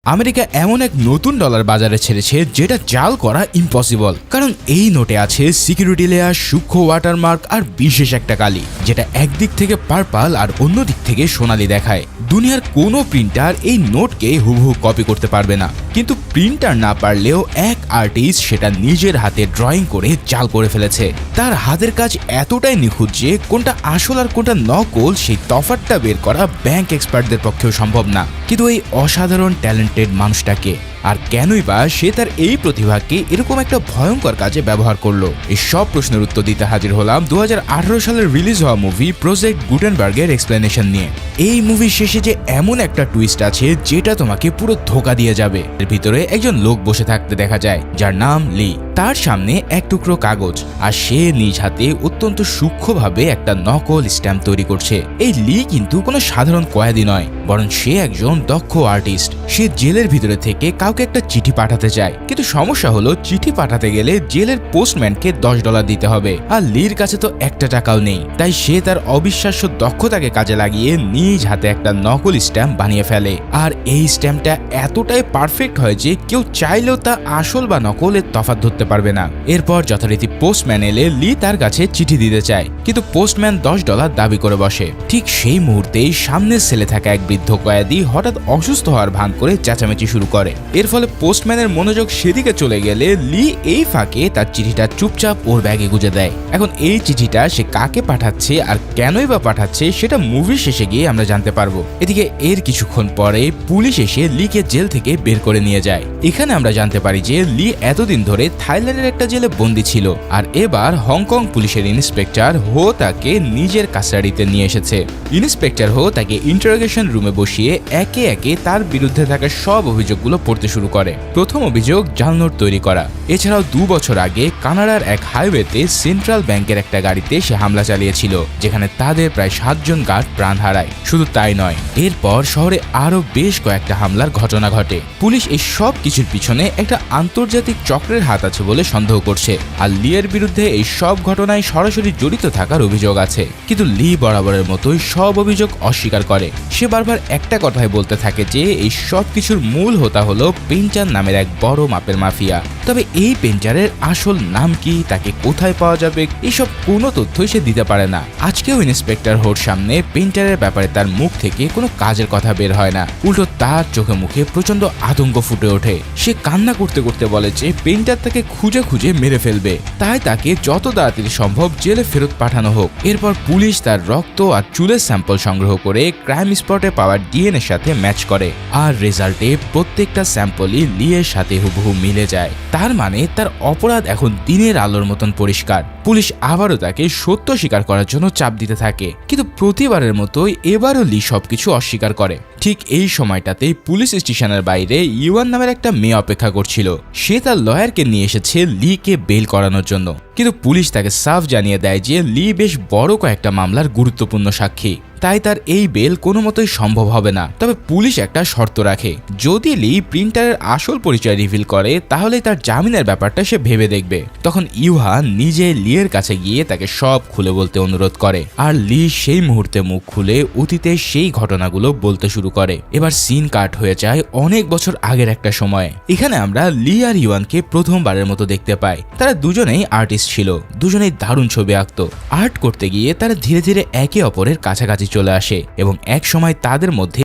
America এমন এক নতুন ডলার বাজারে ছেড়েছে যেটা জাল করা ইম্পসিবল, কারণ এই নোটে আছে সিকিউরিটি লেয়ার, সূক্ষ্ম ওয়াটারমার্ক আর বিশেষ একটা কালি যেটা একদিক থেকে পার্পল আর অন্য দিক থেকে সোনালি দেখায়। দুনিয়ার কোনো প্রিন্টার এই নোটকে হুবহু কপি করতে পারবে না, কিন্তু প্রিন্টার না পারলেও এক আর্টিস্ট সেটা নিজের হাতে ড্রয়িং করে জাল করে ফেলেছে। তার হাতের কাজ এতটাই নিখুঁত যে কোনটা আসল আর কোনটা নকল সেই তফাৎটা বের করা ব্যাংক এক্সপার্টদের পক্ষেও সম্ভব না। কিন্তু এই অসাধারণ ট্যালেন্টেড মানুষটাকে আর কেনই বা সে তার এই প্রতিভাকে এরকম একটা ভয়ঙ্কর কাজে ব্যবহার করলো, এই সব প্রশ্নের উত্তর দিতে হাজির হলাম 2018 সালের রিলিজ হওয়া মুভি প্রজেক্ট গুটেনবার্গের এক্সপ্লেনেশন নিয়ে। এই মুভির শেষে যে এমন একটা টুইস্ট আছে যেটা তোমাকে পুরো ধোঁকা দিয়ে যাবে। এর ভিতরে একজন লোক বসে থাকতে দেখা যায় যার নাম লি। তার সামনে এক টুকরো কাগজ আর সে নিজ হাতে অত্যন্ত সূক্ষ্মভাবে একটা নকল স্ট্যাম্প তৈরি করছে। এই লি কিন্তু কোনো সাধারণ কয়েদি নয়, বরং সে একজন দক্ষ আর্টিস্ট। সে জেলের ভিতরে থেকে কাউকে একটা চিঠি পাঠাতে চায়, কিন্তু সমস্যা হলো চিঠি পাঠাতে গেলে জেলের পোস্টম্যানকে $10 দিতে হবে, আর লির কাছে তো একটা টাকাও নেই। তাই সে তার অবিশ্বাস্য দক্ষতাকে কাজে লাগিয়ে নিজ হাতে একটা নকল স্ট্যাম্প বানিয়ে ফেলে। আর এই স্ট্যাম্পটা এতটাই পারফেক্ট হয় যে কেউ চাইলেও তা আসল বা নকলের তফাৎ ধরতে পারবে না। এরপর যথারীতি পোস্টম্যান এলে লি তার কাছে চিঠি দিতে চায়, কিন্তু পোস্টম্যান $10 দাবি করে বসে। ঠিক সেই মুহূর্তেই সামনের সেলে থাকা এক বৃদ্ধ কয়েদি হঠাৎ অসুস্থ হওয়ার ভান করে চেঁচামেচি শুরু করে। এর ফলে পোস্টম্যানের মনোযোগ সেদিকে চলে গেলে লি এই ফাঁকে তার চিঠিটা চুপচাপ ওর ব্যাগে গুজে দেয়। এখন এই চিঠিটা সে কাকে পাঠাচ্ছে আর কেনই বা পাঠাচ্ছে সেটা মুভির শেষে গিয়ে আমরা জানতে পারবো। এদিকে এর কিছুক্ষণ পরে পুলিশ এসে লিকে জেল থেকে বের করে নিয়ে যায়। এখানে আমরা জানতে পারি যে লি এতদিন ধরে থাইল্যান্ডের একটা জেলে বন্দী ছিল, আর এবার হংকং পুলিশের ইন্সপেক্টর হো তাকে নিজের কাস্টাডিতে নিয়ে এসেছে। ইন্সপেক্টর হো তাকে ইন্টারোগেশন রুমে বসিয়ে একে একে তার বিরুদ্ধে থাকা সব অভিযোগগুলো পড়তে শুরু করে। প্রথম অভিযোগ জাল নোট তৈরি করা। এছাড়াও 2 বছর আগে কানাডার এক হাইওয়েতে সেন্ট্রাল ব্যাংকের একটা গাড়িতে সে হামলা চালিয়েছিল, যেখানে তাদের প্রায় 7 জন গার্ড প্রাণ হারায়। শুধু তাই নয়, এরপর শহরে আরো বেশ কয়েকটা হামলার ঘটনা ঘটে। পুলিশ এই সব কিছুর পিছনে একটা আন্তর্জাতিক চক্রের হাত আছে বলে সন্দেহ করছে, আর লিয়ের বিরুদ্ধে এই সব ঘটনায় সরাসরি জড়িত থাকার অভিযোগ আছে। কিন্তু লি বরাবরের মতোই সব অভিযোগ অস্বীকার করে। সে বারবার একটা কথাই বলতে থাকে যে এই সব কিছুর মূল হোতা হলো পেইন্টার নামের এক বড় মাপের মাফিয়া। তবে এই পেইন্টারের আসল নাম কি, তাকে কোথায় পাওয়া যাবে, এসব কোনো তথ্যই সে দিতে পারে না। আজকেও ইন্সপেক্টর হোর সামনে পেইন্টারের ব্যাপারে তার মুখ থেকে কোনো কাজের কথা বের হয় না, উল্টো তার চোখে মুখে প্রচন্ড আতঙ্ক ফুটে ওঠে। সে কান্না করতে করতে বলে যে পেইন্টার তাকে খুঁজে খুঁজে মেরে ফেলবে, তাই তাকে যত তাড়াতাড়ি সম্ভব জেলে ফেরত পাঠানো হোক। এরপর পুলিশ তার রক্ত আর চুলের স্যাম্পল সংগ্রহ করে ক্রাইম স্পটে পাওয়া ডিএনএ সাথে ম্যাচ করে, আর রেজাল্টে প্রত্যেকটা স্যাম্পলই লিয়ের সাথে হুবহু মিলে যায়। তার মানে তার অপরাধ এখন দিনের আলোর মতন পরিষ্কার। পুলিশ আবারও তাকে সত্য স্বীকার করার জন্য চাপ দিতে থাকে, কিন্তু প্রতিবারের মতোই এবারও লি সবকিছু অস্বীকার করে। ঠিক এই সময়টাতেই পুলিশ স্টেশনের বাইরে ইউয়ান নামের একটা মেয়ে অপেক্ষা করছিল। সে তার লয়ারকে নিয়ে এসেছে লিকে বেল করানোর জন্য, কিন্তু পুলিশ তাকে সাফ জানিয়ে দেয় যে লি বেশ বড় কয়েকটা মামলার গুরুত্বপূর্ণ সাক্ষী, তাই তার এই বেল কোনো মতোই সম্ভব হবে না। তবে পুলিশ একটা শর্ত রাখে, যদি লি প্রিন্টারের আসল পরিচয় রিভিল করে তাহলে তার জামিনের ব্যাপারটা সে ভেবে দেখবে। তখন ইউহান নিজে লিয়ের কাছে গিয়ে তাকে সব খুলে বলতে অনুরোধ করে, আর লি সেই মুহূর্তে মুখ খুলে অতীতের সেই ঘটনাগুলো বলতে শুরু করে। এবার সিন কাট হয়ে যায় অনেক বছর আগের একটা সময়ে। এখানে আমরা লি আর ইউয়ানকে প্রথমবারের মতো দেখতে পাই। তারা দুজনেই আর্টিস্ট ছিল, দুজনেই দারুণ ছবি আঁকতো। আর্ট করতে গিয়ে তারা ধীরে ধীরে একে অপরের কাছাকাছি চলে আসে এবং এক সময় তাদের মধ্যে